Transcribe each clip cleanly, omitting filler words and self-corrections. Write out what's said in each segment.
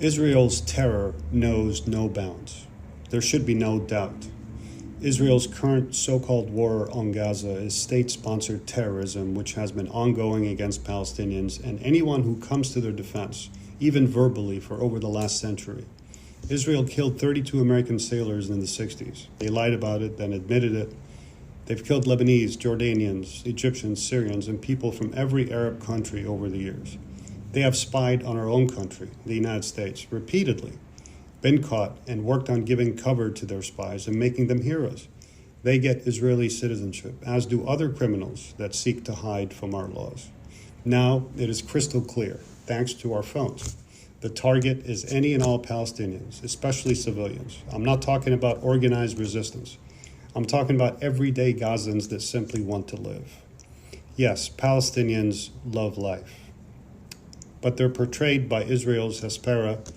Israel's terror knows no bounds. There should be no doubt. Israel's current so-called war on Gaza is state-sponsored terrorism which has been ongoing against Palestinians and anyone who comes to their defense, even verbally, for over the last century. Israel killed 32 American sailors in the 60s. They lied about it, then admitted it. They've killed Lebanese, Jordanians, Egyptians, Syrians, and people from every Arab country over the years. They have spied on our own country, the United States, repeatedly, been caught and worked on giving cover to their spies and making them heroes. They get Israeli citizenship, as do other criminals that seek to hide from our laws. Now it is crystal clear, thanks to our phones. The target is any and all Palestinians, especially civilians. I'm not talking about organized resistance. I'm talking about everyday Gazans that simply want to live. Yes, Palestinians love life, but they're portrayed by Israel's Hespera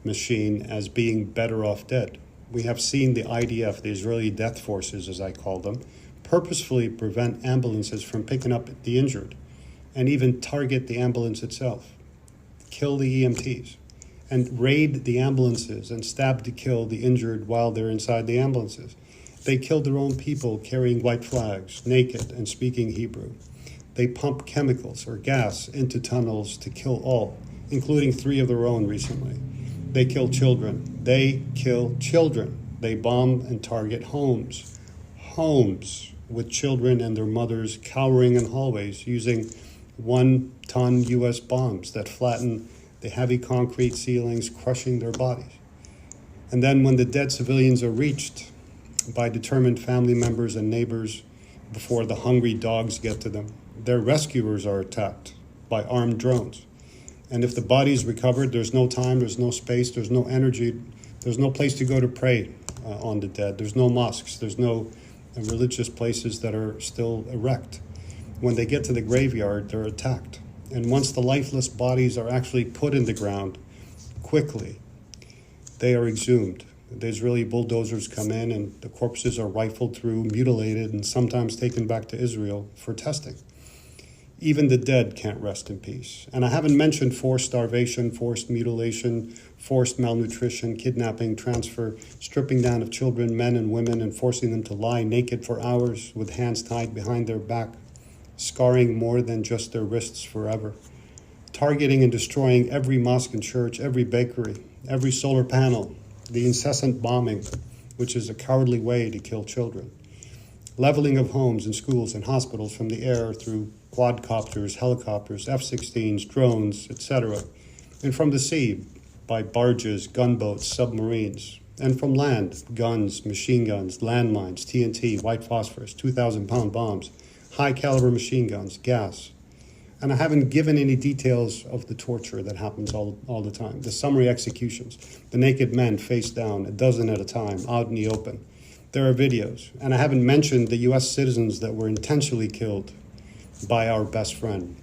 machine as being better off dead. We have seen the IDF, the Israeli Death Forces, as I call them, purposefully prevent ambulances from picking up the injured and even target the ambulance itself, kill the EMTs, and raid the ambulances and stab to kill the injured while they're inside the ambulances. They killed their own people carrying white flags, naked and speaking Hebrew. They pump chemicals or gas into tunnels to kill all, including 3 of their own recently. They kill children. They kill children. They bomb and target homes. Homes with children and their mothers cowering in hallways using 1-ton U.S. bombs that flatten the heavy concrete ceilings, crushing their bodies. And then when the dead civilians are reached by determined family members and neighbors before the hungry dogs get to them, their rescuers are attacked by armed drones. And if the body is recovered, there's no time, there's no space, there's no energy, there's no place to go to pray on the dead. There's no mosques, there's no religious places that are still erect. When they get to the graveyard, they're attacked. And once the lifeless bodies are actually put in the ground, quickly, they are exhumed. The Israeli bulldozers come in and the corpses are rifled through, mutilated, and sometimes taken back to Israel for testing. Even the dead can't rest in peace. And I haven't mentioned forced starvation, forced mutilation, forced malnutrition, kidnapping, transfer, stripping down of children, men and women, and forcing them to lie naked for hours with hands tied behind their back, scarring more than just their wrists forever, targeting and destroying every mosque and church, every bakery, every solar panel, the incessant bombing, which is a cowardly way to kill children, leveling of homes and schools and hospitals from the air through quadcopters, helicopters, F-16s, drones, etc., and from the sea by barges, gunboats, submarines, and from land, guns, machine guns, landmines, TNT, white phosphorus, 2,000-pound bombs, high-caliber machine guns, gas. And I haven't given any details of the torture that happens all the time, the summary executions, the naked men face down, a dozen at a time, out in the open. There are videos. And I haven't mentioned the U.S. citizens that were intentionally killed by our best friend.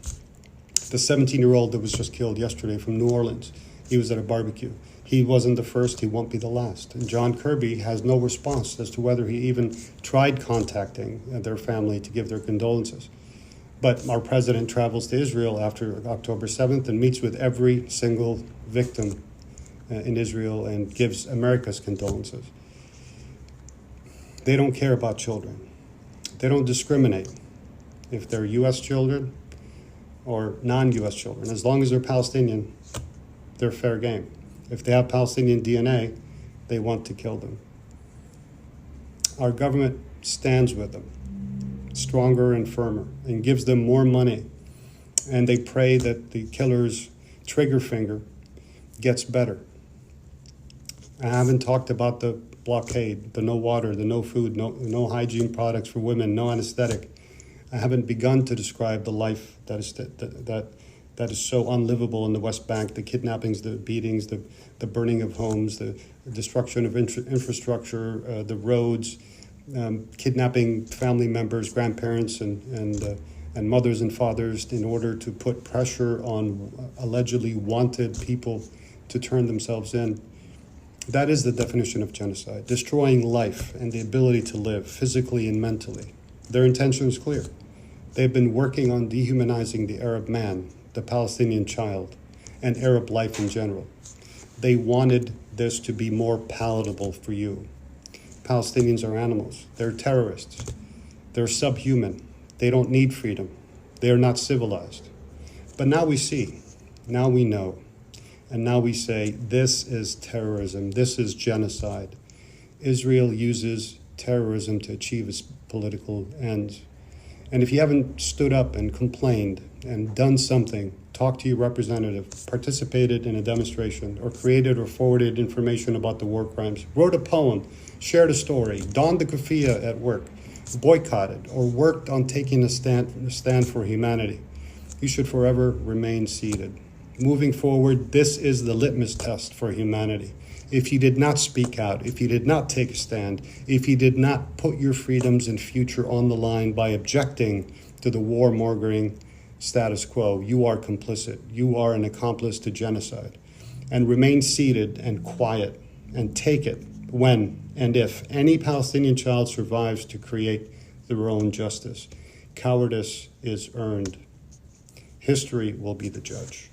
The 17-year-old that was just killed yesterday from New Orleans. He was at a barbecue. He wasn't the first, he won't be the last. And John Kirby has no response as to whether he even tried contacting their family to give their condolences. But our president travels to Israel after October 7th and meets with every single victim in Israel and gives America's condolences. They don't care about children. They don't discriminate if they're U.S. children or non-U.S. children. As long as they're Palestinian, they're fair game. If they have Palestinian DNA, they want to kill them. Our government stands with them, stronger and firmer, and gives them more money. And they pray that the killer's trigger finger gets better. I haven't talked about the blockade, the no water, the no food, no hygiene products for women, no anesthetic. I haven't begun to describe the life that is so unlivable in the West Bank, the kidnappings, the beatings, the burning of homes, the destruction of infrastructure, the roads, kidnapping family members, grandparents, and mothers and fathers in order to put pressure on allegedly wanted people to turn themselves in. That is the definition of genocide, destroying life and the ability to live physically and mentally. Their intention is clear. They've been working on dehumanizing the Arab man, the Palestinian child, and Arab life in general. They wanted this to be more palatable for you. Palestinians are animals. They're terrorists. They're subhuman. They don't need freedom. They are not civilized. But now we see. Now we know. And now we say, this is terrorism. This is genocide. Israel uses terrorism to achieve its political ends. And if you haven't stood up and complained and done something, talked to your representative, participated in a demonstration, or created or forwarded information about the war crimes, wrote a poem, shared a story, donned the keffiyeh at work, boycotted, or worked on taking a stand for humanity, you should forever remain seated. Moving forward, this is the litmus test for humanity. If you did not speak out, if you did not take a stand, if you did not put your freedoms and future on the line by objecting to the warmongering status quo, you are complicit. You are an accomplice to genocide. And remain seated and quiet and take it when and if any Palestinian child survives to create their own justice. Cowardice is earned. History will be the judge.